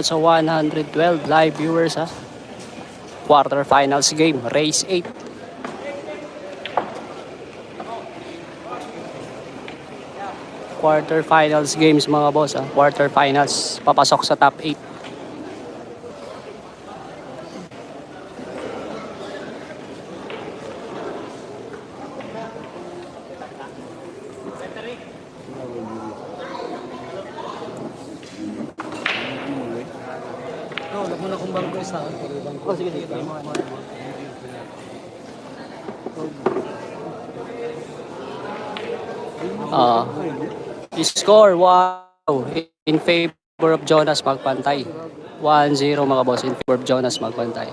sa 112 live viewers ha. Quarterfinals game, race 8. Quarterfinals games mga boss ha. Quarterfinals, papasok sa top 8. Muna kung bangko isa. Oh, sige, sige. Score, wow, in favor of Jonas Magpantay. 1-0 mga boss, in favor of Jonas Magpantay.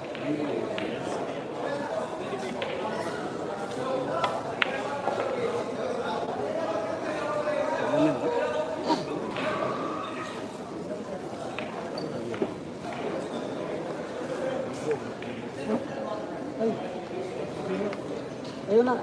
Ayun na.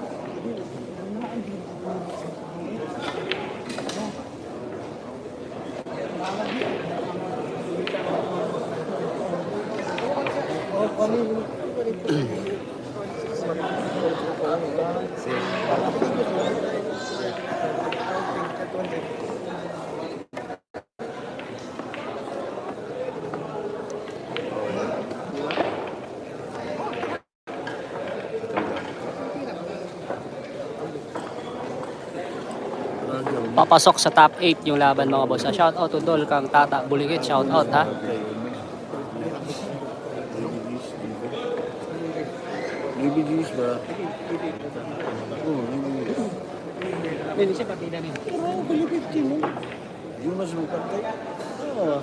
Papasok sa top 8 yung laban mga boss. Shout out to Dol Kang Tata Buligit. Shout out ha. BBGs ba? Hindi siya partida niya. Oo, Buligit din. Yung mas magpantay. Oo.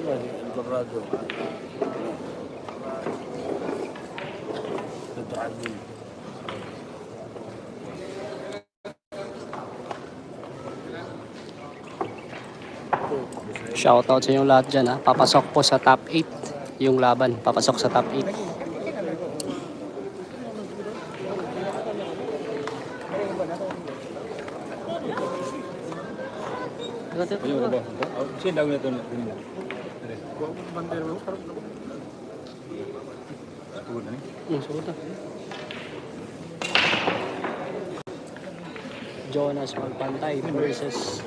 Ang kabrado. Shoutout sa inyong lahat dyan ha. Papasok po sa top 8 yung laban. Papasok sa top 8. Siya daw na ito. Jonas Magpantay versus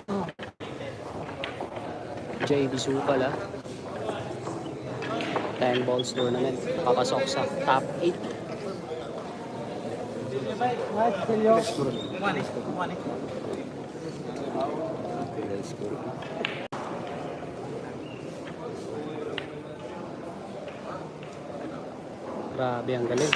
JB Sukal ha. 10 balls tournament. Papasok sa top 8. Grabe ang galing.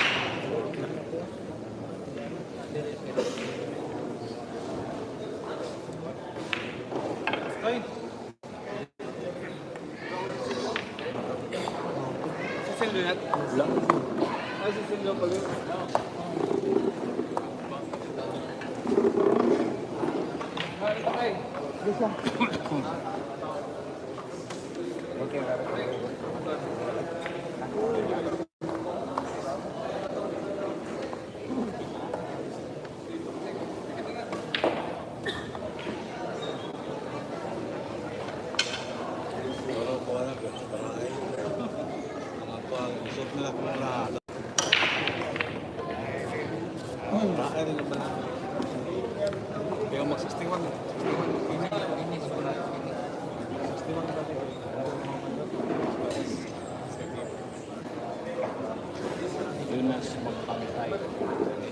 Jonas Magpantay,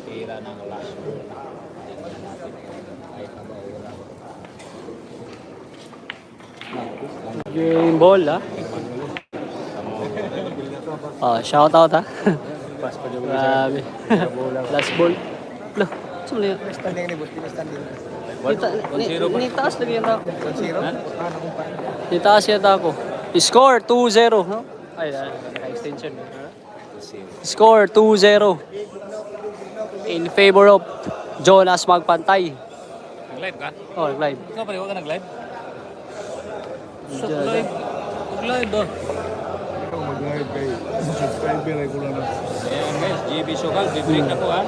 tira ng last ball. Game ball ha. Shout out ha. Grabe. Last ball. Loh, saan yan? Standing ni Boss, standing. Nitaas lagi yan ako. 1-0? Nitaas yan ako. Score 2-0. No? Ay, naka-extension. Score 2-0 in favor of Jonas Magpantay. Nag-live ka? Oh, nag-live. Ikaw pa rin, huwag ka nag-live? Nag-live? Nag-live ba? Ikaw mag-live kayo. Subscriber ay kulang na. Ayan guys, JB Sukal, bibring na ko ha.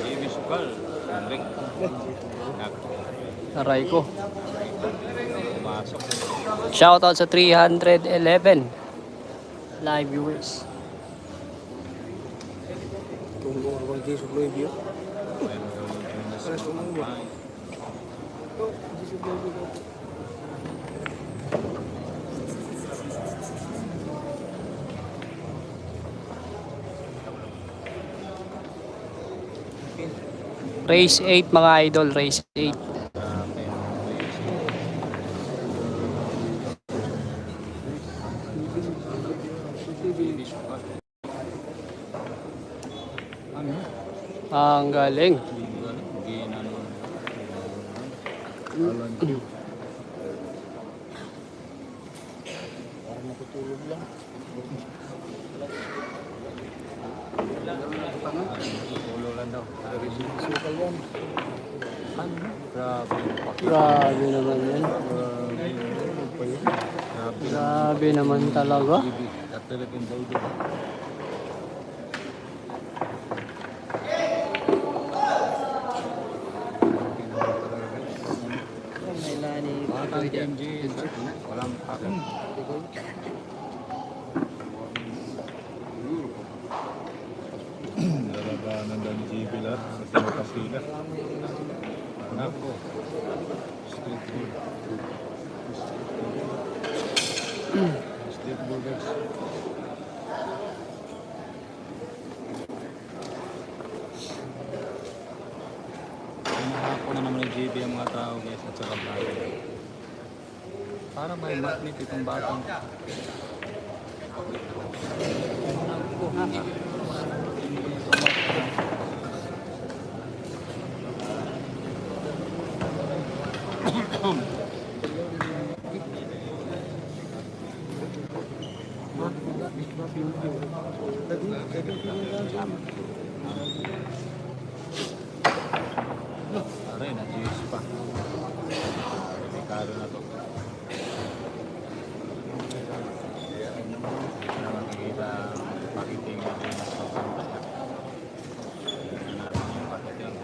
JB Sukal. Ring. Aray ko. Pumasok. Shoutout sa 311 live viewers. Race 8 mga idol, race 8. Ang galing. Grabe naman yan. Grabe naman talaga. Walang pakit. Nalaganan daw ni JB lahat sa Sinapasila. Nako. Street food. Street burgers. Pinahapon na naman ni JB ang mga tao guys at saka bago. Para may magnet itong batang. Aray, na-juice pa. Delikado na to. Na makikita pakiting natin mas pagkanta. Tingnan natin yung pakiting.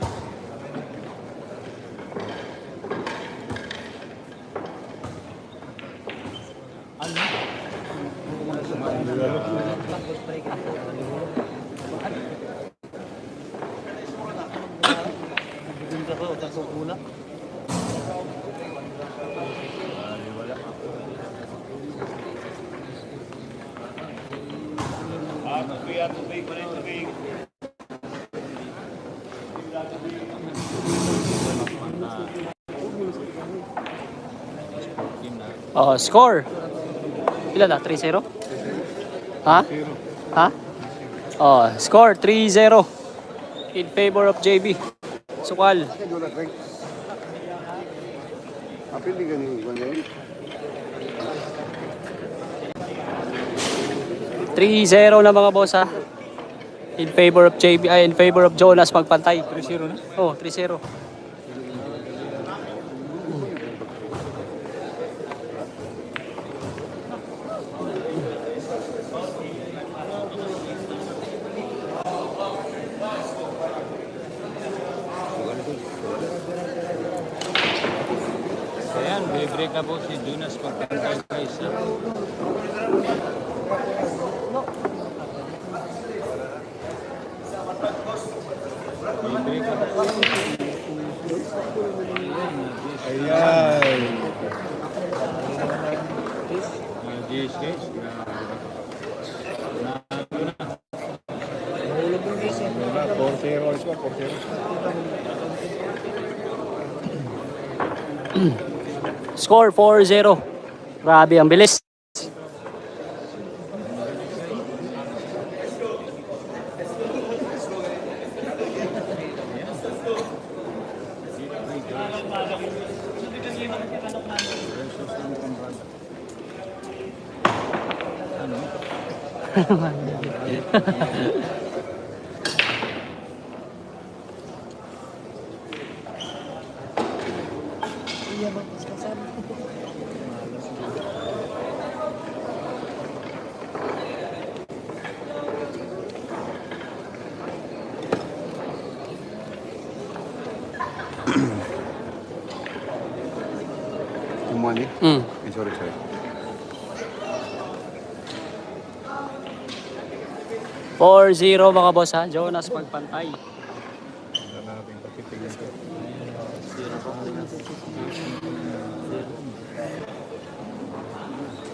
Oh, score. Ilan na? 3-0? Ha? Ha? Oh, score 3-0 in favor of JB. Sukal. 3-0 na mga boss ha. In favor of JB, ay in favor of Jonas magpantay. 3-0 na? Oh, 3-0. Ayan, break na po si Jonas pagkantay guys. Break na po. Ayan. Yes, guys. Portero, alis ba? Portero. Score 4-0. Grabe ang bilis. Kumuha ni? Mm. Sorry, sorry. $4-0 mga boss ha. Jonas Magpantay. Wala nating pakitingin ko.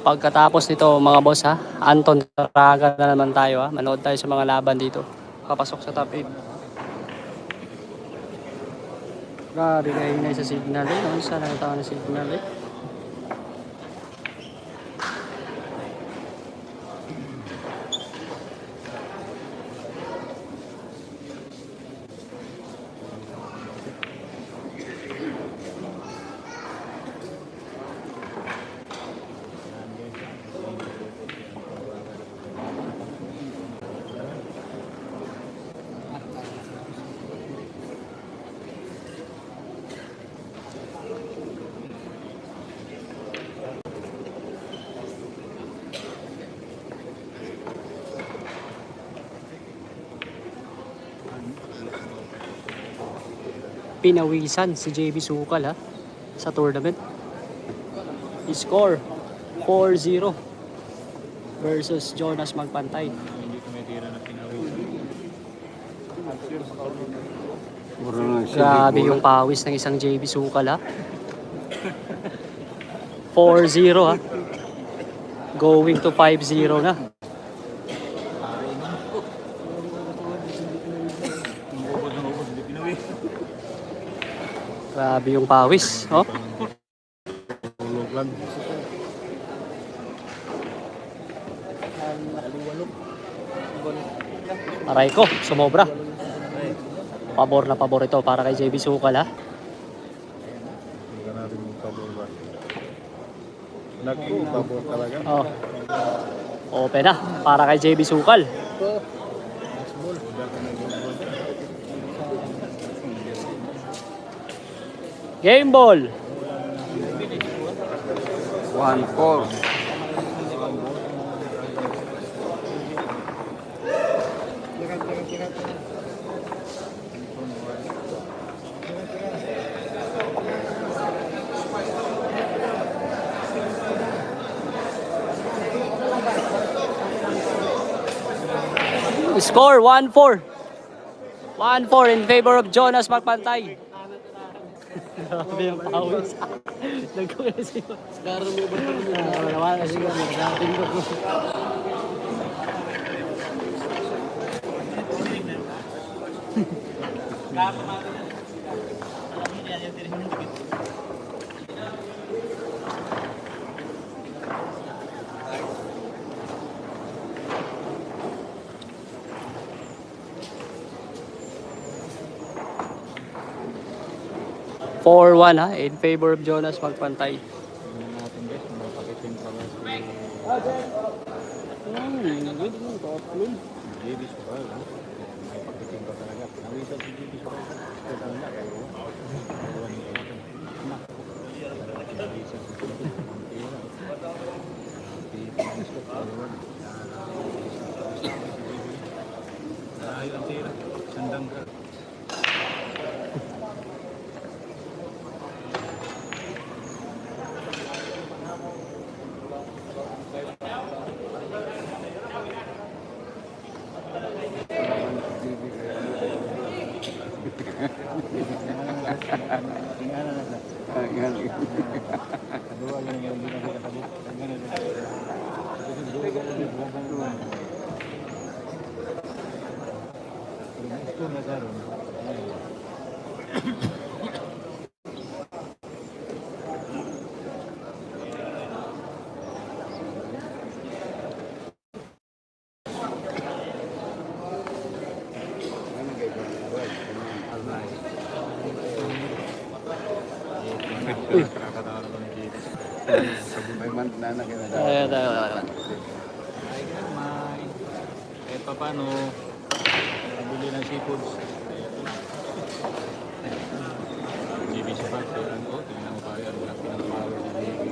Pagkatapos nito mga boss ha, Anton Taraga na naman tayo ha. Manood tayo sa mga laban dito. Papasok sa top 8. Grabe kayo na sa signal eh. No? Saan nakita ko na signal eh? Pinawisan si JB Sukal ha sa tournament. Score 4-0 versus Jonas Magpantay. Hindi tumitira na pinawisan. Puro na siya. Grabe yung pawis ng isang JB Sukal ha. 4-0 ha. Going to 5-0 na. Ubod ng ubod, hindi pinawi. Grabe yung pawis. Oh. Tulog lang. Aray ko, sumobra. Pabor na pabor ito para kay JB Sukal ha. Wala natin yung pabor ba. Naku, pabor talaga. Oh. Open na para kay JB Sukal. Game ball. 1-4. Score 1-4. 1-4 in favor of Jonas Magpantay. Grabe yung pawis. Nagkuha siya. Garo mo ba ito? Wala na siya. Nagdating ko. Four 1 ha, in favor of Jonas Magpantay. Tingnan natin guys, kung mapakitin pa ba si JB Sukal. May pakitin pa talaga. Pinawisan si JB Sukal. Ito na kayo. Pinawisan si JB Sukal. Ayaw ang tira. Sandang ka. Kedua yang kita tadi. May manana ka na daw. Ayan. May kahit pa paano bili ng seafoods. JB Sukal. Tingnan mo pare, ang laki ng power ni JB.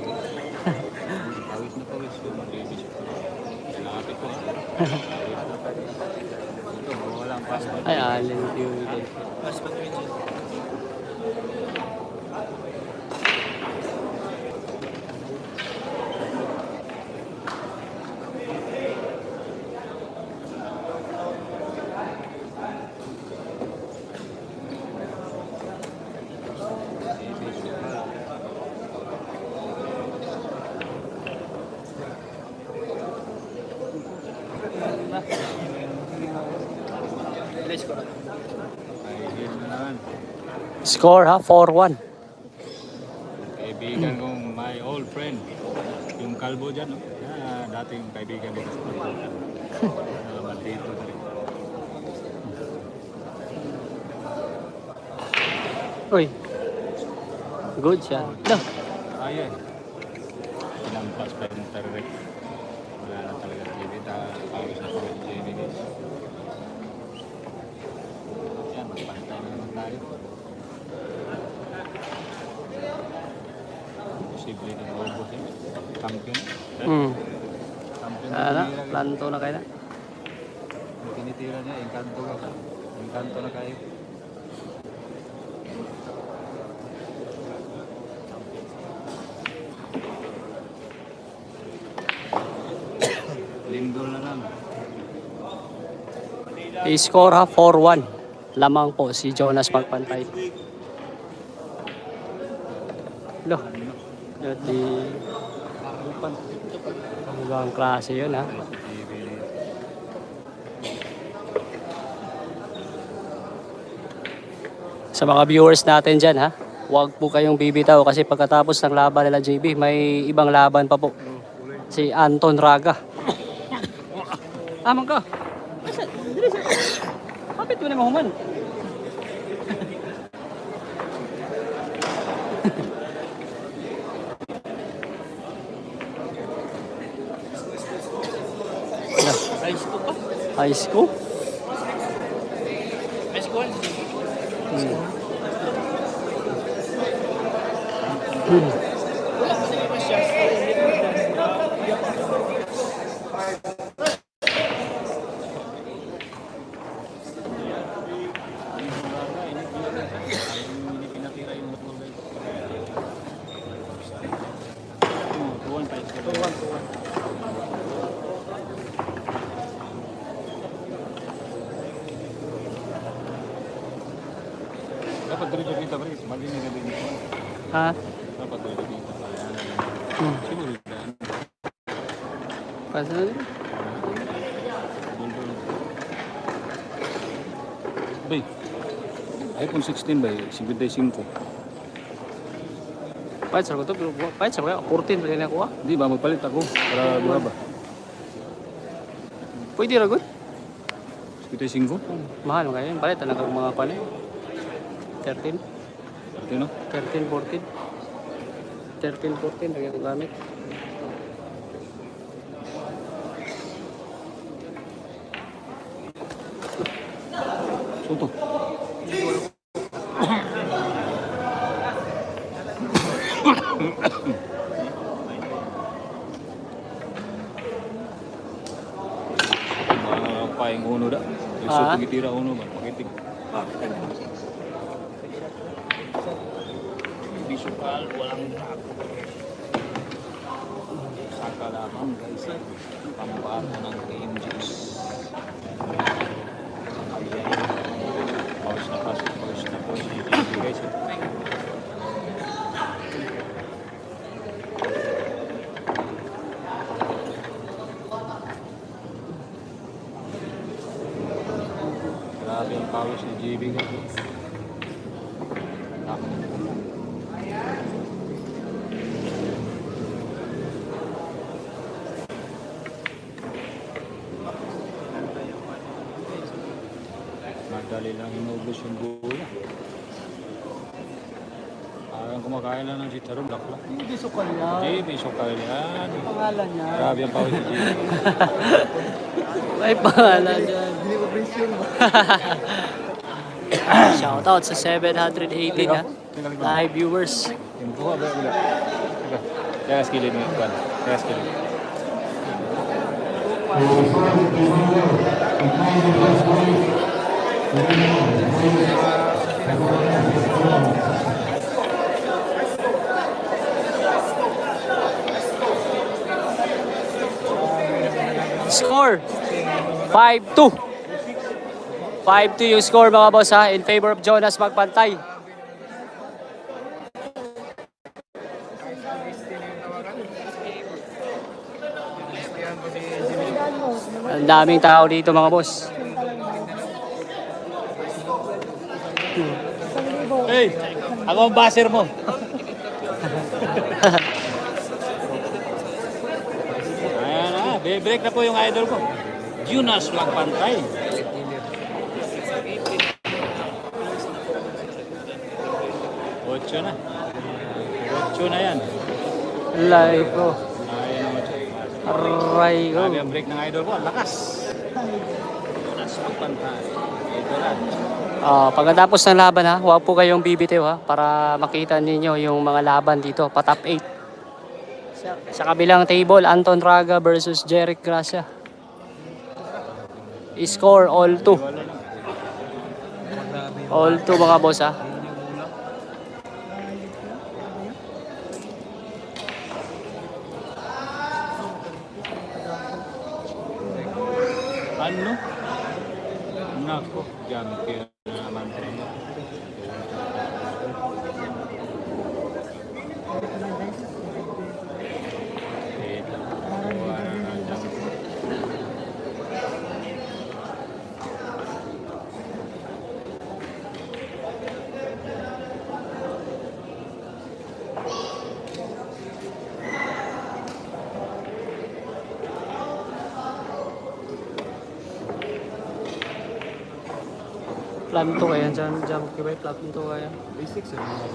Pawis na pawis yun, JB Sukal. Nalapit ko. Ito, wala ang passport. Ay, alin yun. Ay, yun na naman. Score ha, 4-1. Kaibigan kong my old friend. Yung kalbo dyan, no? Dating kaibigan dito sa Pagkutan. Maldito na rin. Uy. Good siya. No. Ayan. Pinampas pa yung target. Wala na talaga si JB. Pawis na pawis si JB, guys. Yan, magpantay na naman tayo. Posible na maubos yun. Champion. Champion na Ano? tinira, guys. Planto na kayo na. Yung tinitira niya, engkanto ka. Engkanto na kayo. Lindol na lang. I-score ha, 4-1. Lamang po si Jonas magpantay. Lo. Di hanggang klase yun ha. Sa mga viewers natin dyan ha, huwag po kayong bibitaw kasi pagkatapos ng laban nila JB, may ibang laban pa po. Si Anton Raga. Amang ka. Kapit mo na mahuman. High school? Dapat dito kita, pre. Malinig na din ito. Ha? Dapat dito kita. Siguro yan. Pasa na din. Bay, iPhone 16 ba? 55. Pahit sa ko to, pero pahit sa ko, 14 pa rin ako ha. Di ba, magpalit ako para mura ba? Pwede ra good. 55? Mahal mo kayo. Palit talaga ang mga pan 13, Ito, no? 13, 14. 13, 14 lagi ang gamit. Soto. Mga paing uno da. Gusto Ah? titira uno ba? Pakitig. Hindi sukal, walang drag. Saka lamang guys. Pambata ng cream juice. Pawis na pasok, pawis na po si guys. Grabe yung pawis ni JB guys. Madali lang inubos yung gula. Parang kumakain lang ng sitaron, lakla. Hindi sukal yan. JB, sukal yan. Pangalan niya. Grabe ang pawis ni JB. May pangalan dyan. Hindi ko presyon ba? Shoutout sa 780 na live viewers. Yung buha ba? Wala. Kaya skillin mo yung kwan. Kaya skillin. Score 5-2. 5-2 yung score mga boss ha, in favor of Jonas magpantay. Ang daming tao dito mga boss. Hey, ako ang baser mo. Ayan na, break na po yung idol ko. Jonas Magpantay. Ocho na. Ocho na yan. Live ko. Ayan ang ocho. Aray ko. Sabi ang break ng idol ko, ang lakas. Jonas Magpantay. Ito na. Pagkatapos ng laban ha, huwag po kayong bibitiw ha, para makita ninyo yung mga laban dito, pa top 8. Sa kabilang table, Anton Raga versus Jeric Gracia. Score all 2. All 2 mga boss ha. Ano? Nako, champion na naman. Plan to kaya dyan kibay plan to kaya. Basics eh. Ayan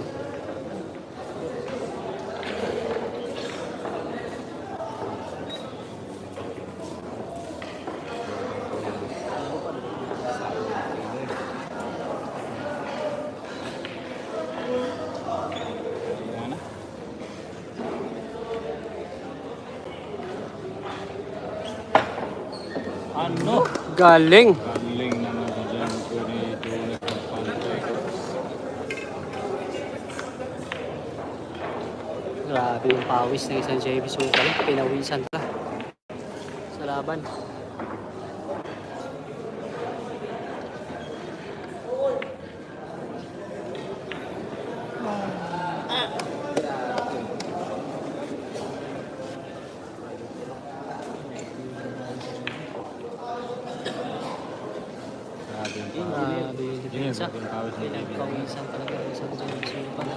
na. Ano? Galing. Galing naman ko dyan ko ni Jonas Magpantay. Grabe yung pawis ng isang JB Sukal. Pinawisan ka sa laban. Grabe yung Grabe yung depensa. Grabe yung pawis ng JB. Pinagpawisan talaga ng isang JB Sukal.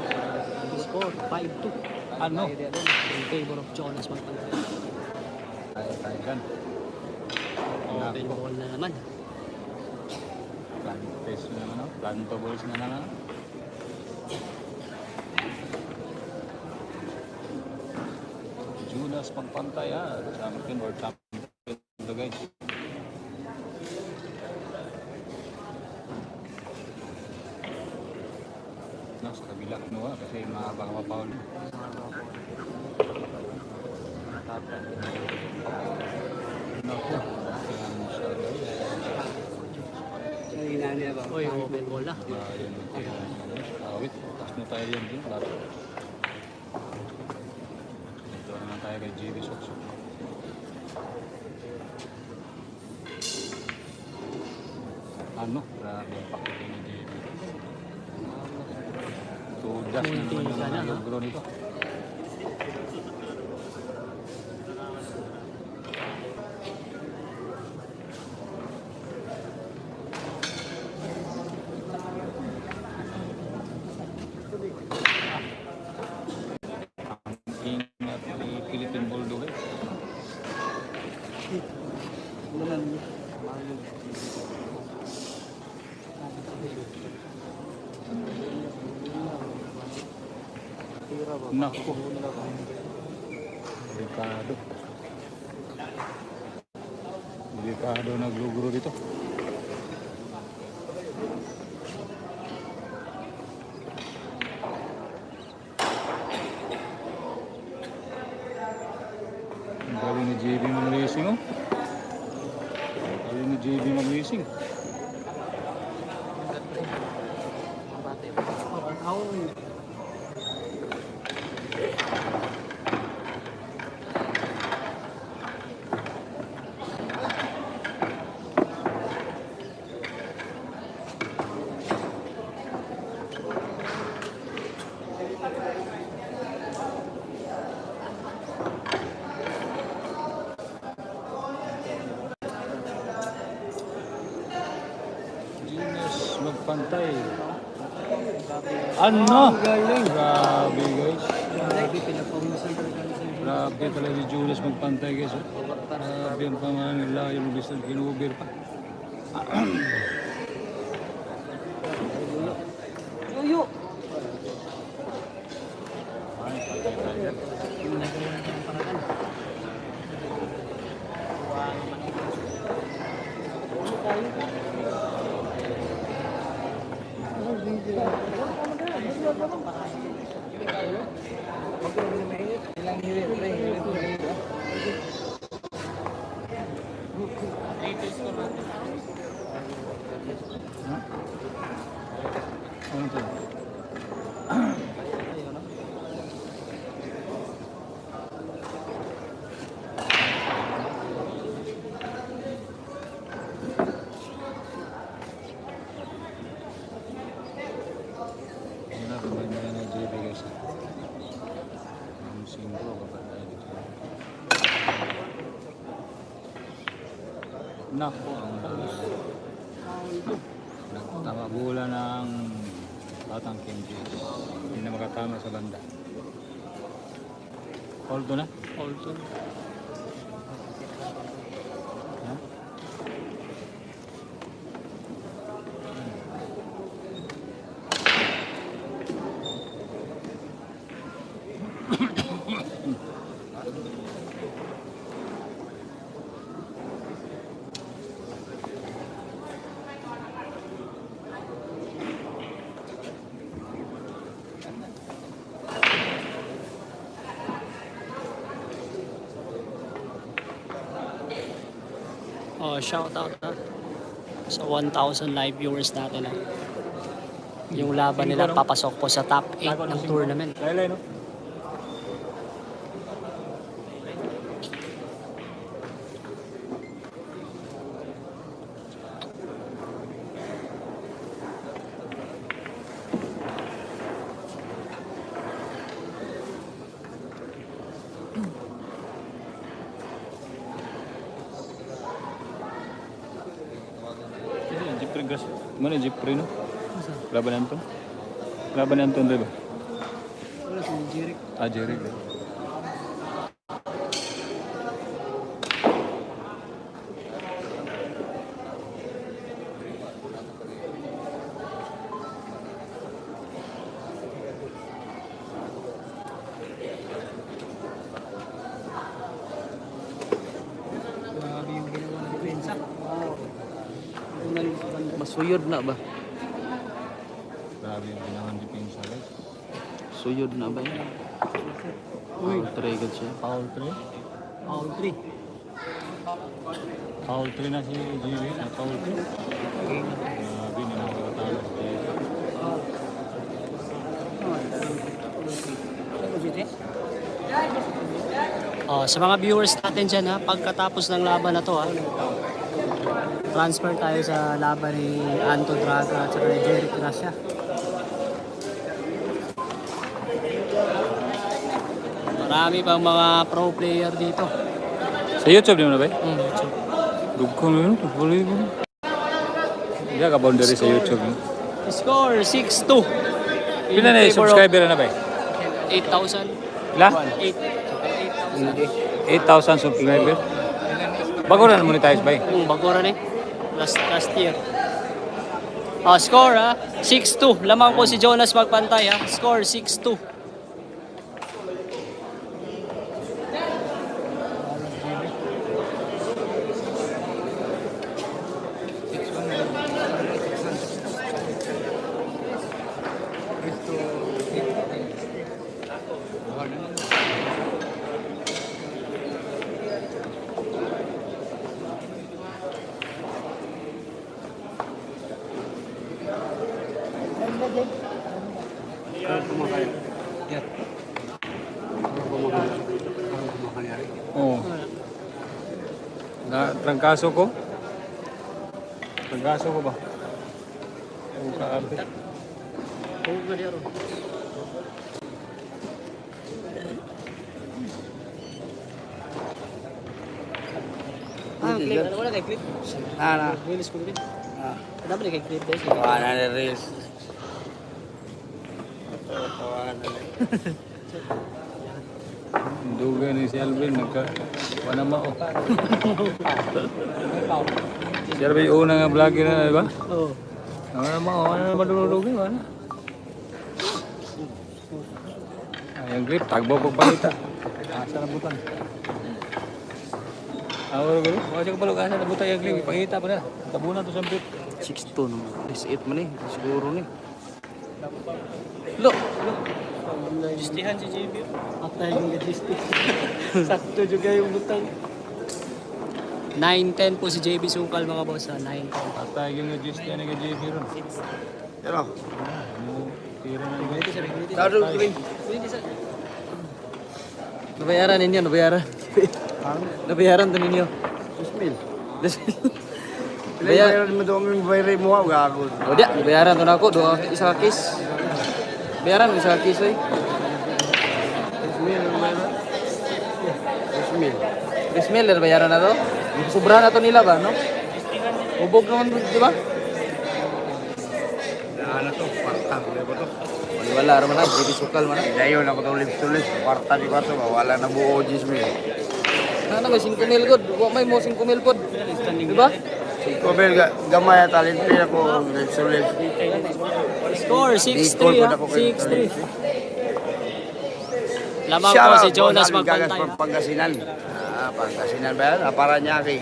Score 5-2. Ano? In favor of Jonas Magpantay. Tayo dyan. Open ball na naman. Plantes na naman, no? Plantables na naman. Jonas Magpantay, champion or champion to guys. No, sa kabila, no, kasi baka mapaul. No, Oy, open ball na. wait, taas na tayo yan din. Ito naman tayo kay JB Sokso. Ano? Grabe ang pakita ni JB. Tudas na naman yung mga logro nito. Ingat ni Philippine Bulldog eh. Naku. Delikado. Delikado nagluguro dito. Ang galing ni JB mag-racing, oh. Ang galing ni JB mag-racing. Jonas Magpantay. Ano? Grabe guys. Grabe talaga si Julius magpantay guys. Oh. Grabe ang pangalan nila. Yung bisag kinuber pa. Yuyo. Ano to? Ano na, may mga na JB guys. Ang singro kapag tayo dito. Nako, nagtama bola ng Batang King James. Hindi na makatama sa banda. Hold to na? Hold to. Ha? Oh, shout out ha. Sa 1,000 live viewers natin ha. Yung laban nila papasok po sa top 8 ng tournament. Laylay, no? Jeffrey Gas. Mana Jeffrey no? Laban Anton? Laban Anton ba? Wala si Jeric. Ah, Jerry. Grabe yung ginawa ng depensa. Wow. Masuyod na ba? Grabe yung ginawan depensa guys. Suyod na ba yun? Uy, triggered siya. Foul 3. Foul 3. Foul 3 na si Jerry. Foul 3. Grabe na nakakatalo si Jerry. Oh, sa mga viewers natin dyan ha, pagkatapos ng laban na to ha, transfer tayo sa laban ni Anton Draga at saka ni Jeric Gracia. Marami pang mga pro player dito. Sa YouTube din mo na ba? YouTube. Dugkong na yun. Tuloy mo. Hindi ka boundary sa YouTube. Score 6-2. Pila na yung subscriber na ba? 8,000. Ila? 8. 8,000 subscriber. Bago na monetize ba? Bago rin eh. Last year. Score ha. 6-2. Lamang po si Jonas magpantay ha. Score 6-2. Oo. Trangkaso ko? Trangkaso ko ba? Oo, kaabi. Clip. Wala kay clip. Na. Release ko rin. Dapat kay clip dahil. Wala na reels. Duga ni si Alvin, panama ko. Si Alvin yung una nga vlogger na, di ba? Oo. Ano naman duludugin, ano? Yung grip, tagbo pagpalita. Asa na butang. Awal ko, wala ko palog asa na butang yung grip, ipangita pa na. Tabunan to sa grip. 6'2 naman. 8 man eh. Siguro ni. Look! Justihan si JB. Atay yung gajisti. Sakto juga yung butang. 9-10 po si JB Sukal mga boss. 9-10. Patay yung nag-gist yan, nag-JB ron. Pero, Tira na yung taro green. Nabayaran ninyo, nabayaran. Nabayaran to ninyo. 2,000. Bayaran mo doon yung bayari mo, gago. O diya, nabayaran to na ako. Doon isa ka kiss. Bayaran isa ka kiss, oy. 2,000. 3,000 na bayaran na to. Sobrahan na to nila ba, no? Ubog naman, di ba? Ano to? Partang. Ano ba to? Wala naman na, JB Sukal man. Dayon ako to lips-to-lips. Kwarta di ba to? Wala na buo 10,000. Ano ba, 5,000 god? Wa may mo 5,000 pod. Di ba? Kobel, gamay at talent play ako lips-to-lips. Score, 6-3 ha. 6-3. Lamang po si Jonas Gagas magpantay. Pangasinan. Pangasinan ba yan? Paranaque.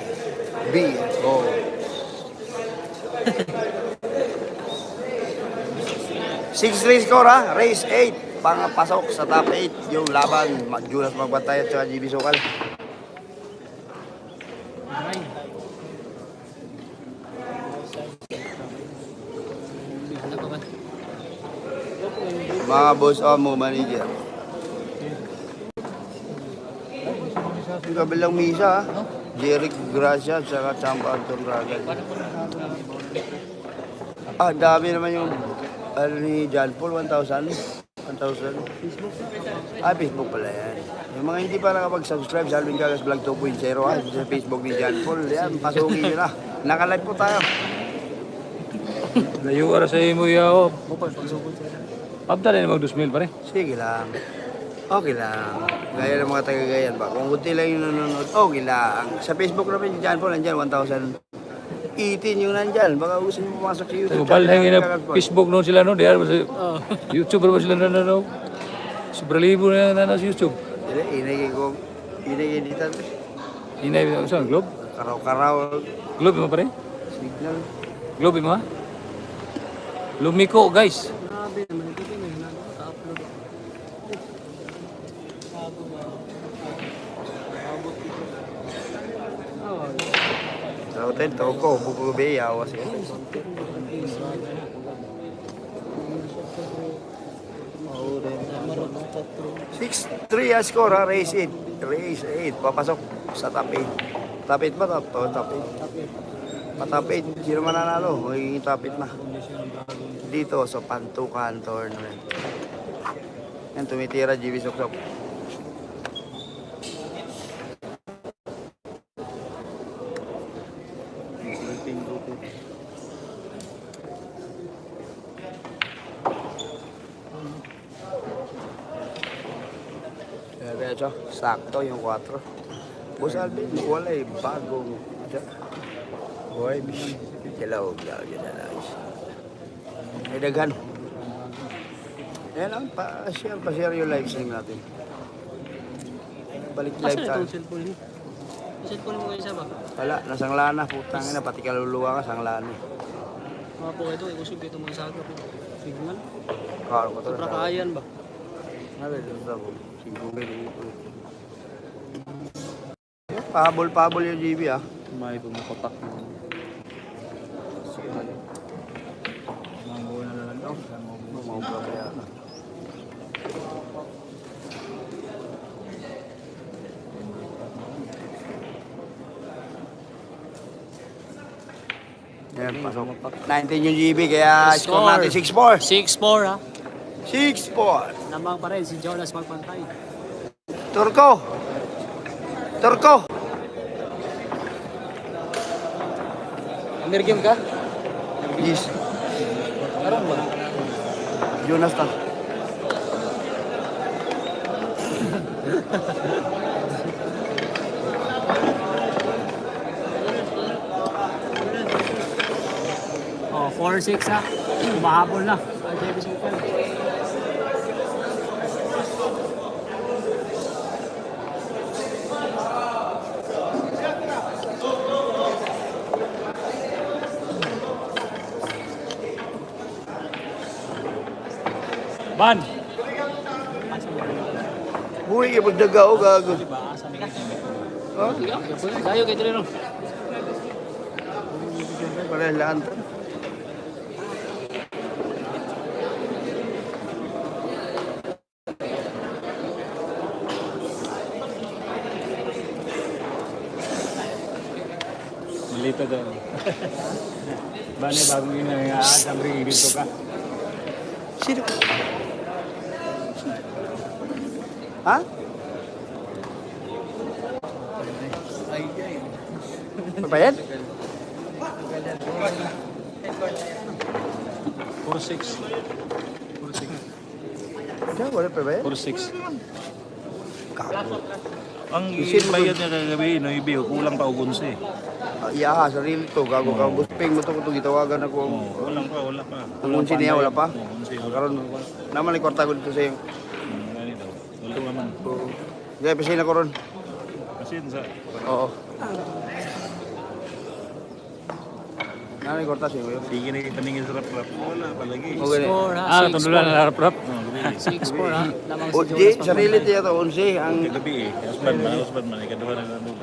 B. Go. Six score ha. Race 8. Pangpasok sa top 8. Yung laban. Jonas Magbantay at saka GB Sokal. Mga boss o mo manager. Yung kabilang misa ha. Jeric Gracia at saka Champa Anton Ragal. Dami naman yung ni John Paul, 1,000. 1,000. Facebook pala yan. Yung mga hindi pa nakapag-subscribe sa Alvin Gagas Vlog 2.0 sa Facebook ni John Paul, yan, pasukin nyo na. Naka-live po tayo. Layo ka sa imo yaw. Abdala na mag-2,000 pa rin. Sige lang. Okay lang. Gaya ng mga taga-gayan ba? Kung kunti lang yung nanonood, okay lang. Sa Facebook naman ni John Paul, nandyan, 1,018 yung nandyan. Baka gusto nyo pumasok sa YouTube. Balhang na Facebook noon sila no, diyan sa YouTube ba sila no. Sobra libo na sa YouTube. Inay ko, inay dito. Inay sa Globe. Karaw-karaw, Globe mo pa rin? signal. Globe mo ha? Lumiko guys. Sa hotel, toko, buko be, yawas yan. 6-3 ang score ha, race 8. Race 8, papasok sa top 8. Top 8 ba? Top 8. Top 8, sino mananalo? Magiging top 8 na. Dito sa Pantukan Tournament. Yan, tumitira GB Soksok. Diretso, sakto yung 4. Boss Alvin, wala eh, bagong. Boy, hello, may daghan. Yan lang, pa-share yung live stream natin. Balik live tayo. Cellphone mo? Cellphone mo kayo isa ba? Wala, nasang lana, putang ina, pati kaluluwa ka, sang lana. Mga po ito, iusog dito mga saga po. Signal? Karo ko to. Sobra kaayan ba? Nabi, sa po. Siguro dito. Pabol yung GB ah. May pumakotak. Mambo na lang daw. Mau berapa ya? Yan, pasok. 19 yung GB, kaya score natin 6-4. 6-4 ha. 6-4. Lamang pa rin si Jonas magpantay. Turko! Turko! Undergame ka? Yes. Karon ba? Jonas ta. Oh, 4-6 ha. Humahabol na. JB Super. Ban! Buhay ka pagdaga o gago. Oh, Tayo kay Trino. parehaan. Malito daw. Bani bagong ginagawa, sabi dito ka. Sino? Ha? Ano ba yan? 4-6. Diyan, wala pa ba yan? 4-6. Kago. Ang bayad niya kagabi, no, ibiyo, kulang pa ugon siya. Iya, sarili to. Gago ka. Busping mo to kung gitawagan ako. Wala pa. Kung unsi niya, wala pa. Unsi. Karon naman ni kwarta ko dito sa iyo. Ganito. Wala naman. Kaya pasin ako ron. Kasi sa... Oo. Nani kwarta sa iyo. Sige na paningin sa rap-rap. Wala palagi. Okay. Score ha. 6-4. tundulan na rap-rap. 6-4 ha. Lamang si O, di, Jonas sarili tiya to. Unsi. Ang Kagabi eh. Husband man. Ikaduha na lang doon.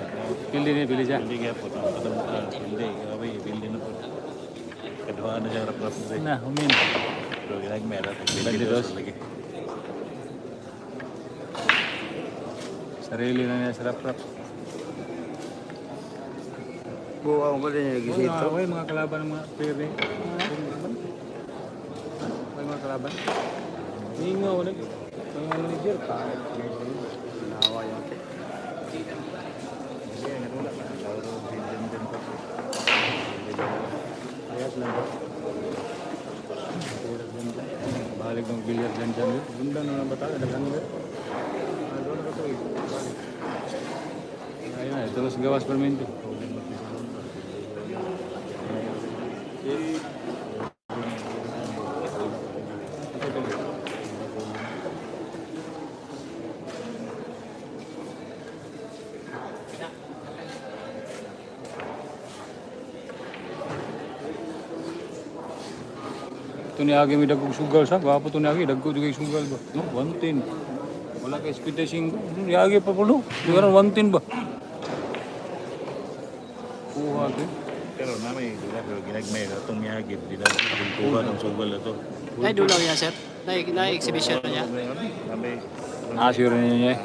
Pildi niya, pildi siya. Pildi kaya po. Pildi. Kagabi, pildi na po. Ikaduha na siya rap-rap. Na, humin. Pero ginagmera. Pildi dos. Sarili na niya sa rap-rap. buwa mo din yung gisito. May mga kalaban ng mga pere. May mga kalaban. Hindi nga wala. May mga manager pa. Nawa yung Balik ng bilyar dyan. Gunda na ng bata. Dagan nila. Ayun na. Terus gawas perminto. Ito ni Agi may dagog sugal sa. Gwapo ito ni Agi. Dagog yung sugal ba? No, 110. Wala ka expectation. Ni Agi pa po no. Di ka 110 ba? Kuha ito. Pero namin, pero ginagmay ka itong ni Agi. Di na kuha ng sugal na ito. Nay dulaw niya sir. Na-exhibition na niya. Sure niya.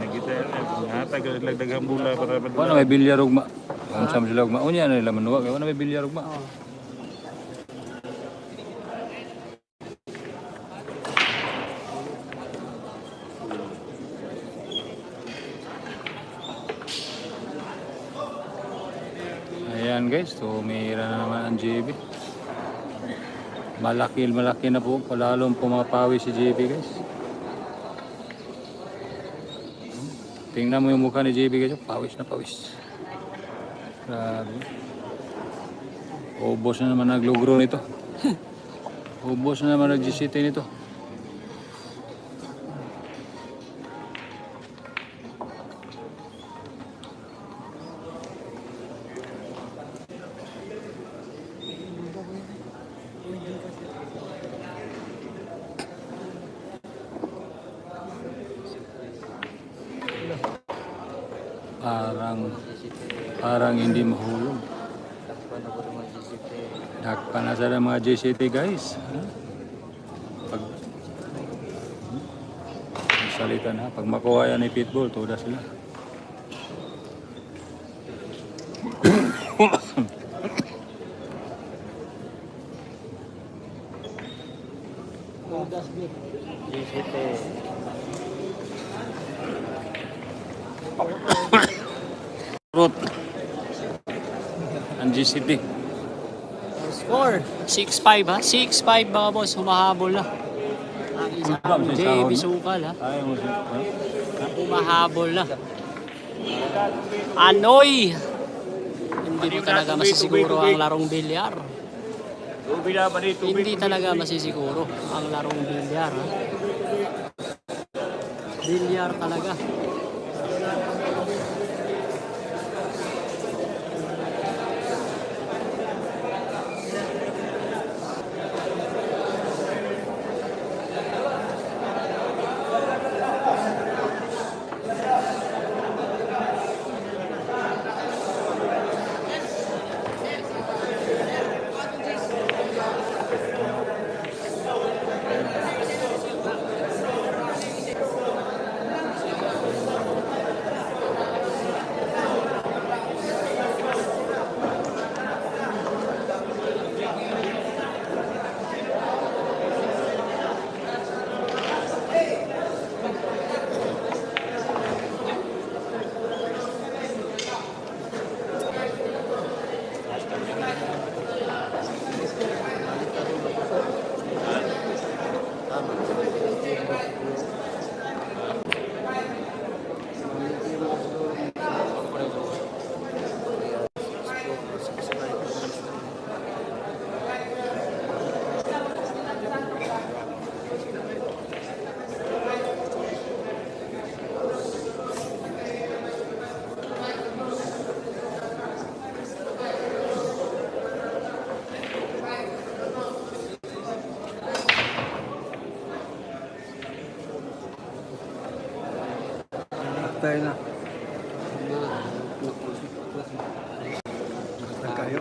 Nagkita yan. Hatag lagdagang bula para... Wala may bilyar ugma. Kung saan sila ugma. Unya na nila manuwa. Wala may bilyar ugma. Ayan guys, tumira na naman ang JB. Malaki na po, palalong pumapawi si JB guys. Tingnan mo yung mukha ni JB guys, pawis na pawis. Grabe. Ubos na naman naglugro nito. Ubos na naman nag-GCT nito. Parang hindi mahulog. Dakpan na sa mga JCT guys. Pag salita na, pag makuha yan ni Pitbull, tuda sila. Ang GCT. Score 6-5 ha. 6-5 mga boss. Humahabol na. Ang JB Sukal ha. Ayaw mo siya. Umahabol na. Anoy! Hindi mo talaga masisiguro ang larong bilyar. Hindi talaga masisiguro ang larong bilyar. Ha? Bilyar talaga. Tayo na. Kayo.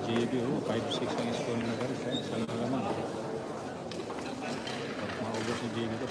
JB, 5-6 ang score na guys. Isang naman. Pag maubos si JB ko,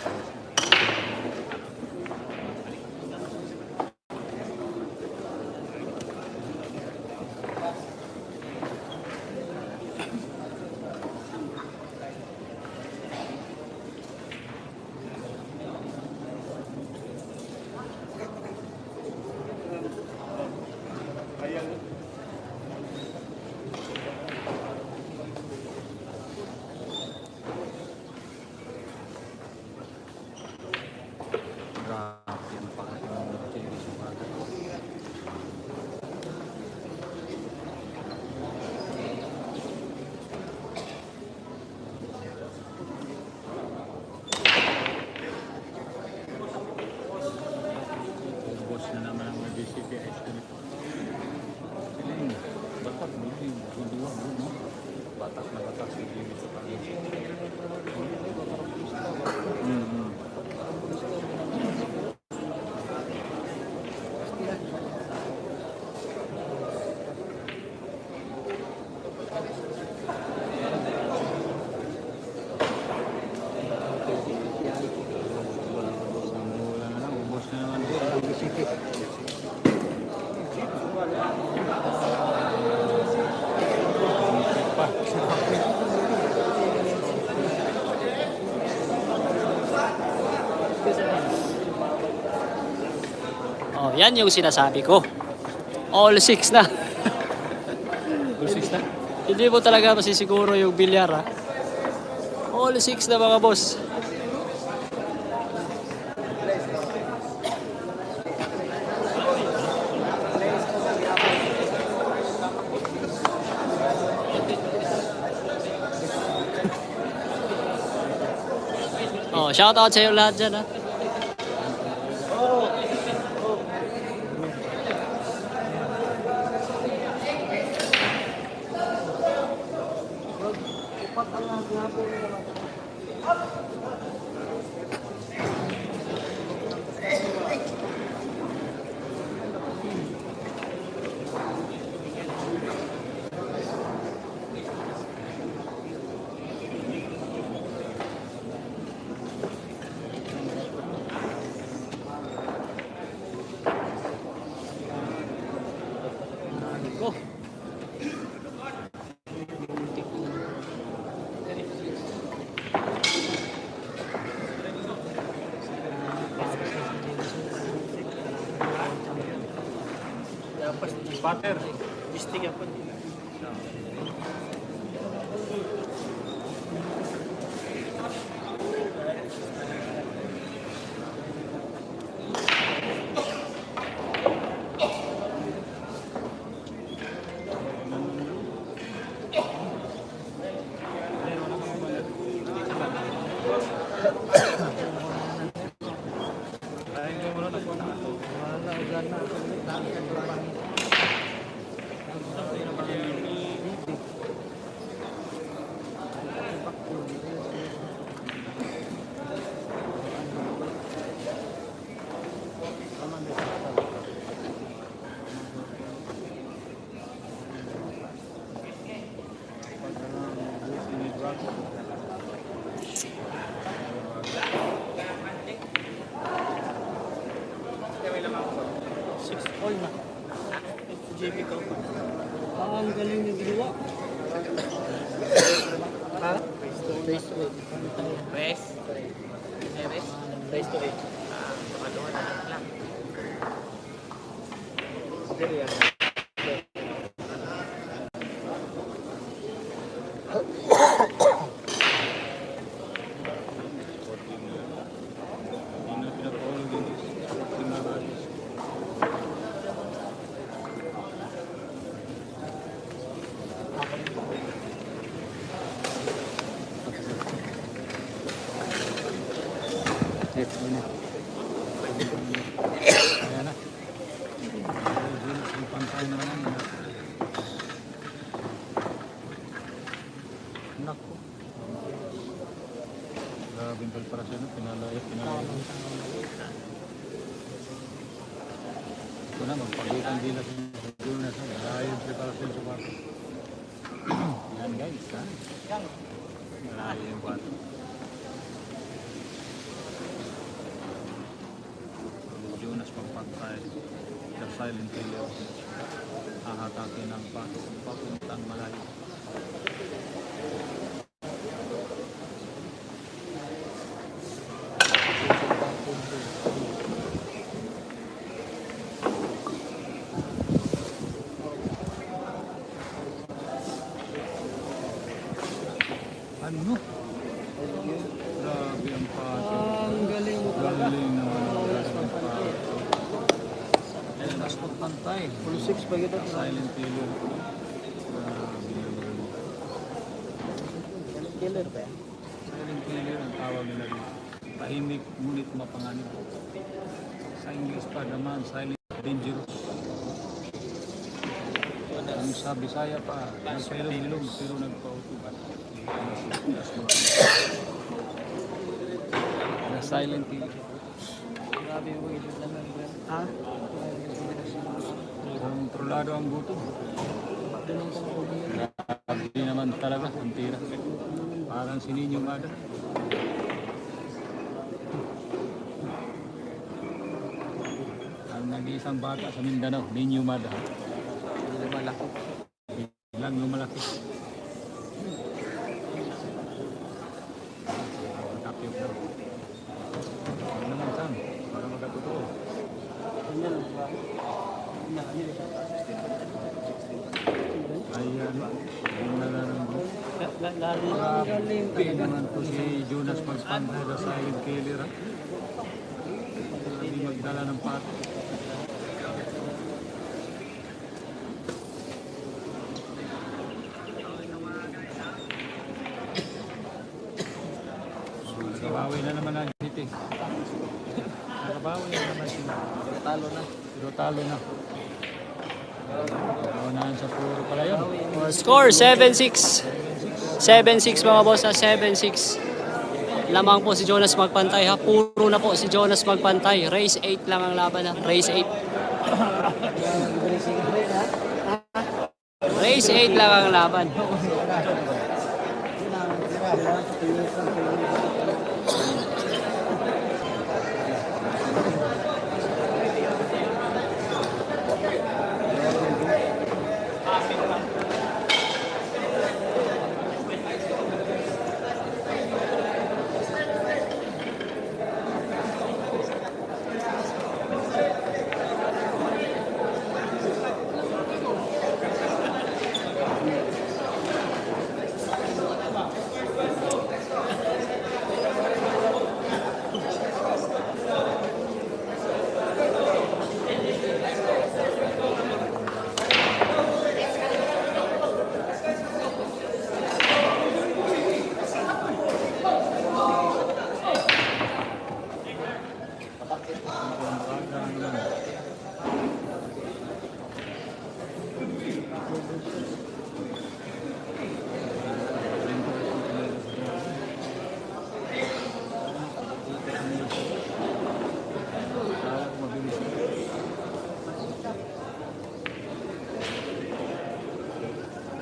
Oh, yan yung sinasabi ko. All 6 na. All 6 na? Hindi mo talaga masisiguro yung bilyar ha. All 6 na mga boss. Oh, shoutout sa iyo lahat dyan ha. Butter. Ang galing yung ginawa. Ha? Race to 8. Race? Race? Race to 8. Pakaduhan na lang. Ayan na. Yung pantay na naman. Naku. Grabe yung preparasyon. Pinalayap. Ito na, magpagitan dila sa Jonas. Malayo yung preparasyon sa bato. Yan guys. Malayo yung bato. Jonas magpantay. The silent killer. Hahatakin ang papuntang malayo. Ano? Grabe ang pato. Ang galing mo talaga. Galing naman ang pato. Jonas magpantay. Full 6 pa yun. Silent killer. Killer ba yan? Silent killer ang tawag nila dito. Tahimik ngunit mapanganib. Sa English pa naman, silent dangerous. Ang sa Bisaya pa, nagpilong-ilong pero nagpautubat. The silent killer. Grabe yung mga naman. Ha? Kontrolado ang gutom. Grabe naman talaga ang tira. Parang si Ninyo Mada. Ang nag-iisang bata sa Mindanao, Ninyo Mada. Malaki. Ilang lumalaki. Tapos na. Ano naman Sam? Para magkatotoo. Ayan. Yung nalarambo. Grabe naman po si Jonas magpantay na silent killer. Hindi magdala ng pato. Sa Nakabawi na naman ang City. Nakabawi na naman sila. Pero talo na. Naunahan sa puro pala yun. Score 7-6. 7-6 mga boss ha, 7-6. Lamang po si Jonas Magpantay ha. Puro na po si Jonas Magpantay. Race 8 lang ang laban ha. Race 8. Race 8 lang ang laban.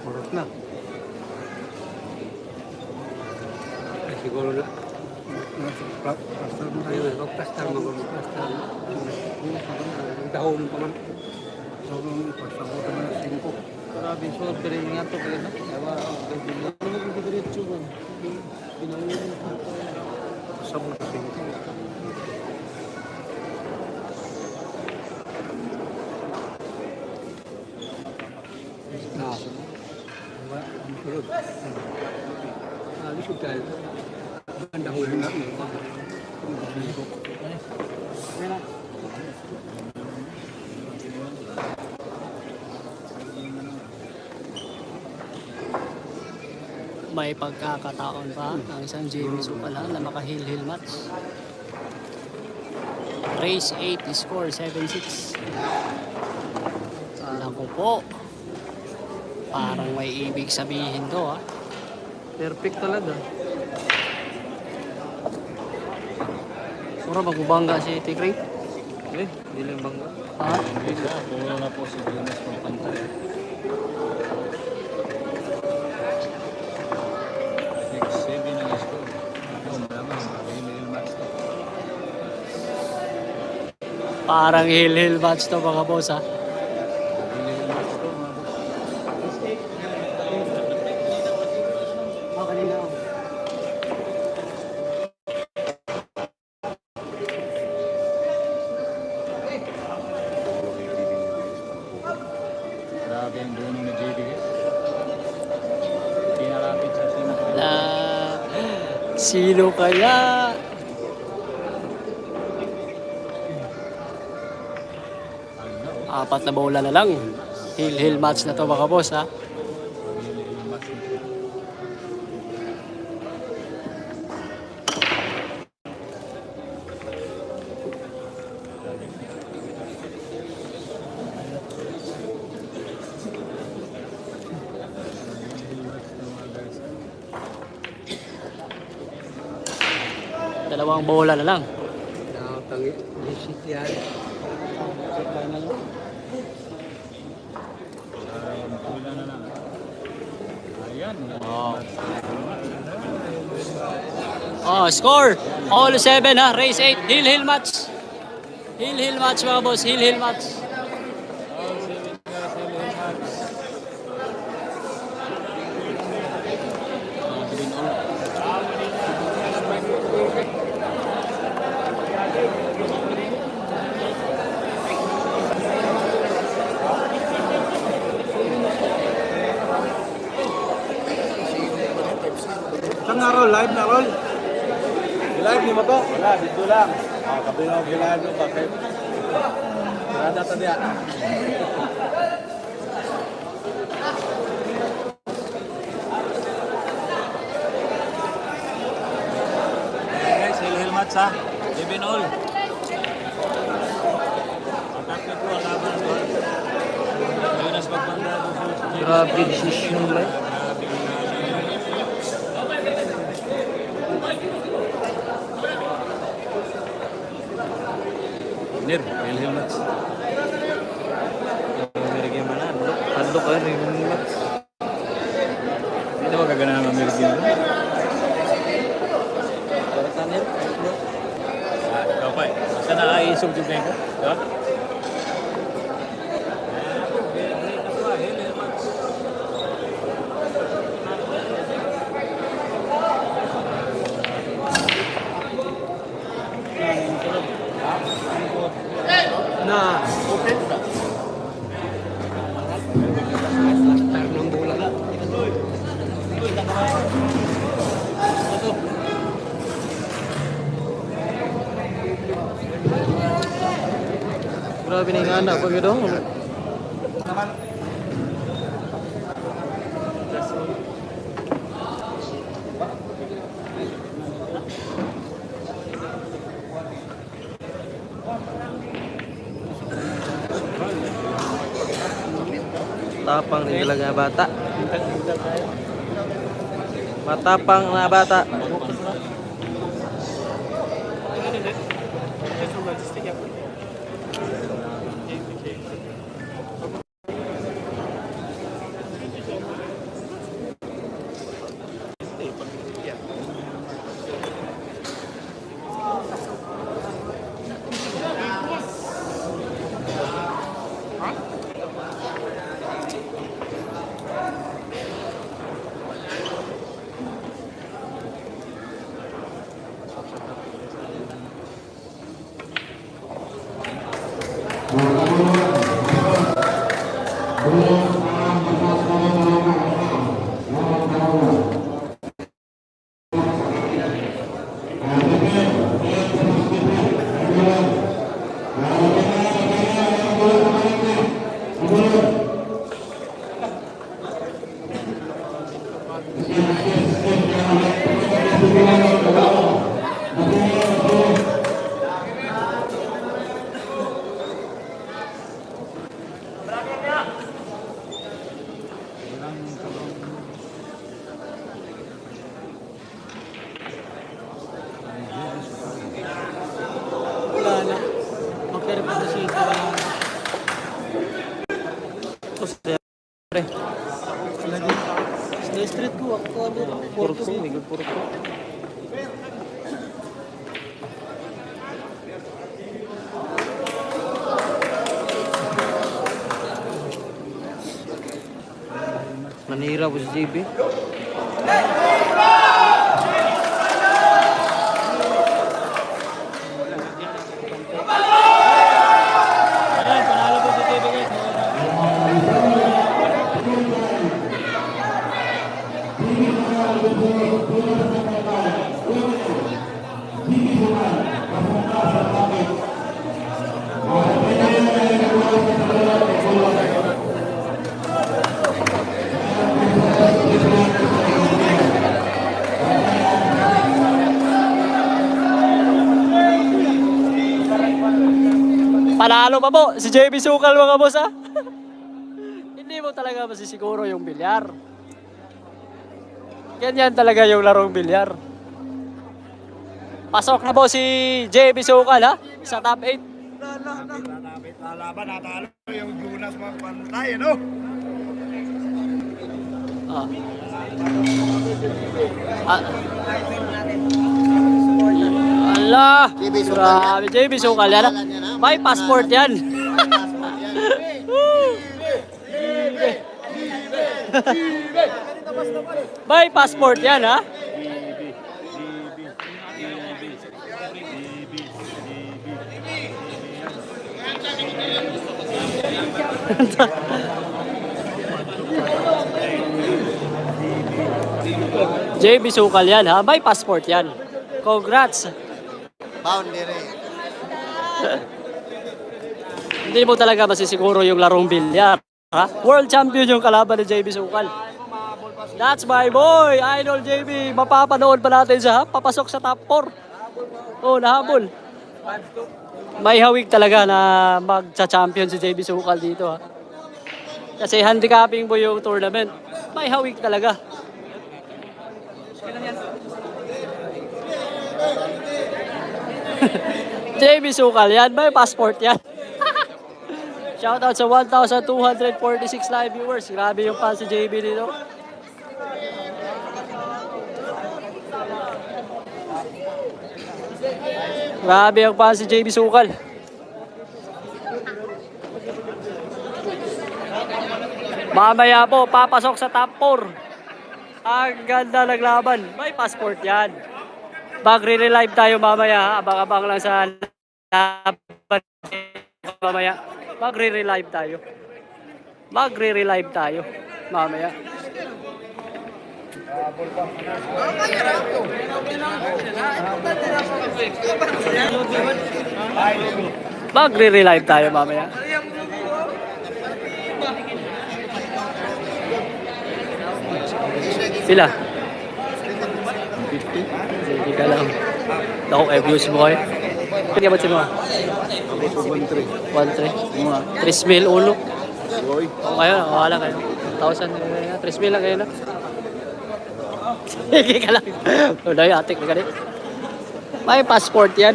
Kurot na. Siguro na. Ayun, magpastar mo kung magpastar. Dahon pa man. So, ipagsagot naman ang 5. Grabe, so, pero nga ito kaya na. Ewa, ano mo kung diretso ba? Pinawin mo. Sabot sa 5. Lisod tayo. Ganda huli na. May pagkakataon pa ang isang Jamie Supala na makahil-hil match. Race 8, score 7-6. Alam ko po. Parang may ibig sabihin to ha. Perfect talaga. Puro magbubangga si Tikring. Hindi lang bangga. Ha? Puro na po si Jonas Magpantay. 6-7 ang score. Malamang mag-hil-hil match to. Parang hil-hil match to mga boss ha. Hil-hil match to mga boss. Grabe ang duno ni JD. Pinalapit sa sino. Sino kaya? Apat na bola na lang. Hil-hil match na to mga boss ha. Hil-hil match to. Dalawang bola na lang. Tangi. Visit yan. Pula na lang. Ayan. Oh, score. All 7 ha. Race 8. Hil-hil match. Hil-hil match mga boss. Hil-hil match. Saan nga Rol? Live na Rol? Live ni mo to? Wala, dito lang. Kabili ako live mo. Bakit? Rada ta diya. Guys, ha? Even all. Pagkakit ko, laban ko. Jonas Magpanda. Grabe decision live. Nir, Wilhelm Mats. Merigay mana, Talo ka rin yung match. hindi ba gagana ng Merigay mo? Ikaw pa eh. Basta nakaisog din kayo. Diba? Na. Open. Ng bola na. Grabe na yung anak ko gito. Matapang rin talaga bata. Matapang na bata. Street ko ako Porto, Miguel Porto. Manira po si JB. Panalo pa po si JB Sukal mga boss ha. Hindi mo talaga masisiguro yung bilyar. Ganyan talaga yung larong bilyar. Pasok na po si JB Sukal ha sa top 8. Lalaban natalo yung Jonas Magpantay, ano? Ah. Allah! Grabe, JB Sukal yan. May passport yan. May passport yan, ha? JB Sukal yan, ha? May passport yan. Congrats! Boundary. Hindi mo talaga masisiguro yung larong bilyar. Ha? World champion yung kalaban ni JB Sukal. That's my boy, Idol JB. Mapapanood pa natin siya, ha? Papasok sa top 4. Oh, nahabol. May hawig talaga na magcha-champion si JB Sukal dito ha. Kasi handicapping po yung tournament. May hawig talaga. JB Sukal yan, may passport yan. Shoutout sa 1,246 live viewers. Grabe yung fans si JB dito. Grabe ang fans si JB Sukal. Mamaya po, papasok sa top 4. Ang ganda ng laban. May passport yan. Magre-relive tayo mamaya. Abang-abang lang sa laban mamaya. Magre-relive tayo. Magre-relive tayo mamaya. Magre-relive tayo mamaya. Sila. Hindi ka lang. Ako, views mo kayo. Kaya ba't sino? 1-3. 3 mil ulo. Kayo, wala kayo. 1,000. 3 mil lang kayo na. Sige ka lang. Uday, atik na ganit. May passport yan.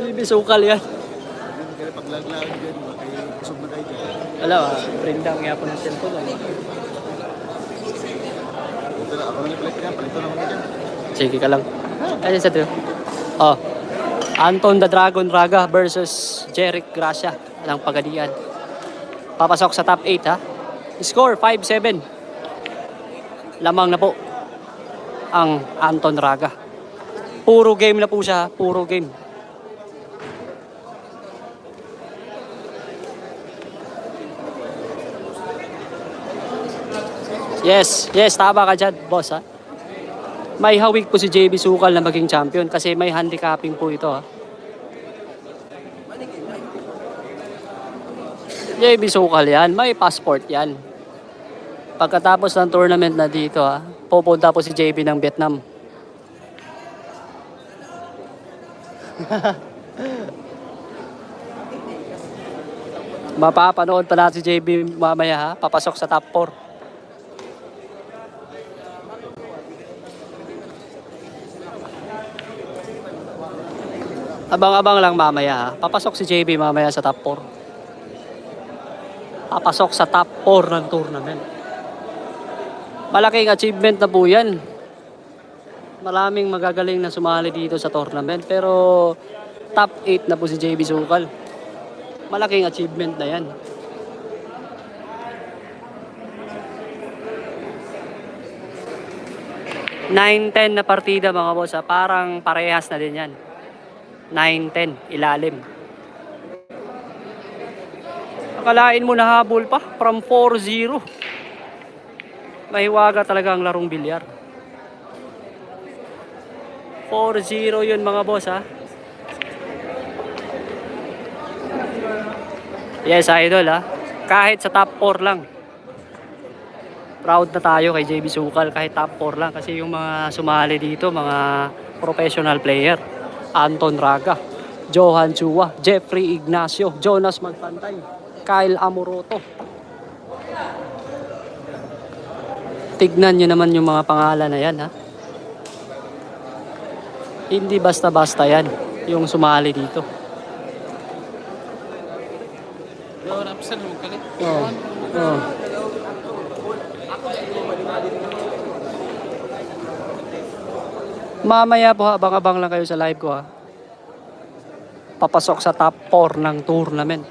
JB Sukal yan. Alam, printang nga po ng cellphone. Sige ka lang. Ayun sa ito. Oh. Anton the Dragon Raga versus Jeric Gracia ng Pagadian. Papasok sa top 8 ha. Score 5-7. Lamang na po ang Anton Raga. Puro game na po siya. Puro game. Yes, tama ka dyan, boss ha. May hawig po si JB Sukal na maging champion kasi may handicapping po ito ha. JB Sukal yan, may passport yan. Pagkatapos ng tournament na dito ha, pupunta po si JB ng Vietnam. Mapapanood pa natin si JB mamaya ha, papasok sa top 4. Abang-abang lang mamaya ha. Papasok si JB mamaya sa top 4. Papasok sa top 4 ng tournament. Malaking achievement na po yan. Maraming magagaling na sumali dito sa tournament. Pero top 8 na po si JB Sukal. Malaking achievement na yan. (9-10) na partida mga boss ha. Parang parehas na din yan. 9-10, ilalim. Akalain mo nahabol pa from 4-0. Mahiwaga talaga ang larong bilyar. 4-0 yun mga boss ha. Yes, idol ha. Kahit sa top 4 lang. Proud na tayo kay JB Sukal kahit top 4 lang. Kasi yung mga sumali dito, mga professional player. Anton Raga, Johan Chua, Jeffrey Ignacio, Jonas Magpantay, Kyle Amoroto. Tignan nyo naman yung mga pangalan na yan ha. Hindi basta-basta yan yung sumali dito. Oh. Mamaya po abang-abang lang kayo sa live ko ha. Papasok sa top 4 ng tournament.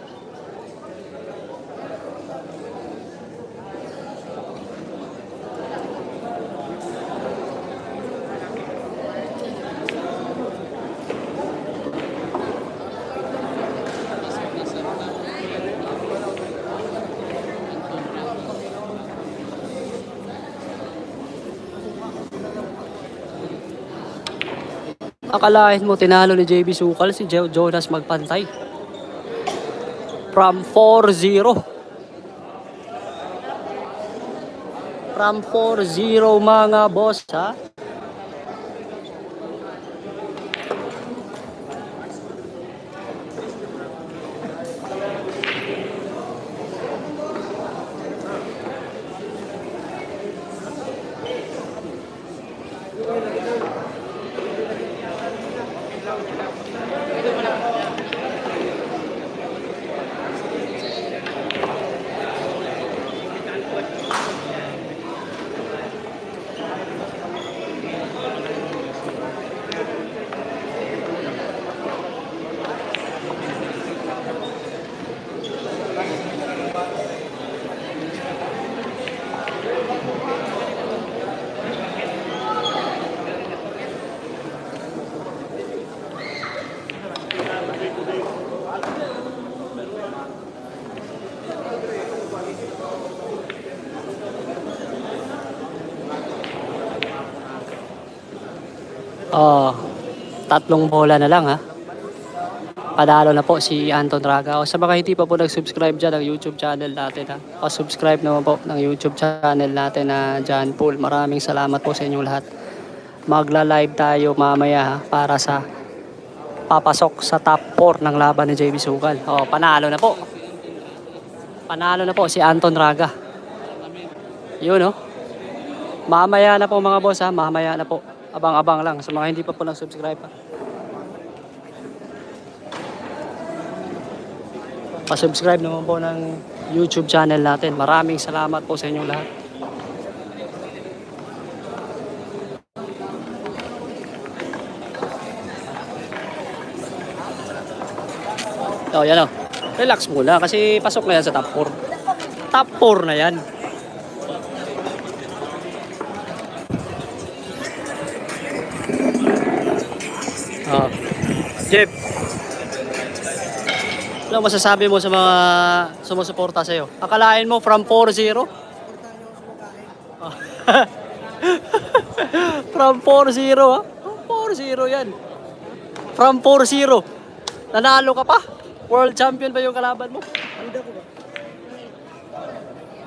Akalain mo tinalo ni JB Sukal si Jonas Magpantay. From 4-0. From 4-0 mga boss ha. Oh, 3 bola na lang ha. Panalo na po si Anton Raga. O sa mga hindi pa po nag-subscribe dyan ng YouTube channel natin ha. O subscribe naman po ng YouTube channel natin na John Paul. Maraming salamat po sa inyong lahat. Magla-live tayo mamaya ha, para sa papasok sa top 4 ng laban ni JB Sukal. O, panalo na po. Panalo na po si Anton Raga. Yun o. Mamaya na po mga boss ha. Mamaya na po. Abang-abang lang sa mga hindi pa po nag-subscribe ha. Pa-subscribe naman po ng YouTube channel natin. Maraming salamat po sa inyong lahat. Oh, yan oh. Relax muna kasi pasok na yan sa top 4. Top 4 na yan. Oh. Jeff. Ano masasabi mo sa mga sumusuporta sa'yo? Akalain mo from 4-0? Oh. From 4-0 ha? From 4-0 yan. From 4-0. Nanalo ka pa? World champion ba yung kalaban mo?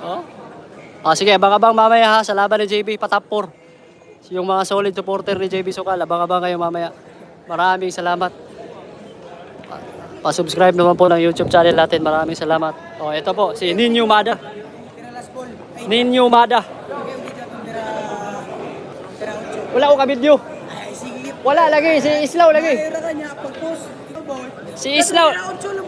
Oh? Ah, sige, abang-abang mamaya ha sa laban ni JB pa top 4. Yung mga solid supporter ni JB Sukal, abang-abang kayo mamaya. Maraming salamat. Pa-subscribe naman po ng YouTube channel natin. Maraming salamat. Oh, ito po si Ninyo Mada. Ninyo Mada. Wala ko ka-video. Wala lagi si Islaw lagi. Si Islaw.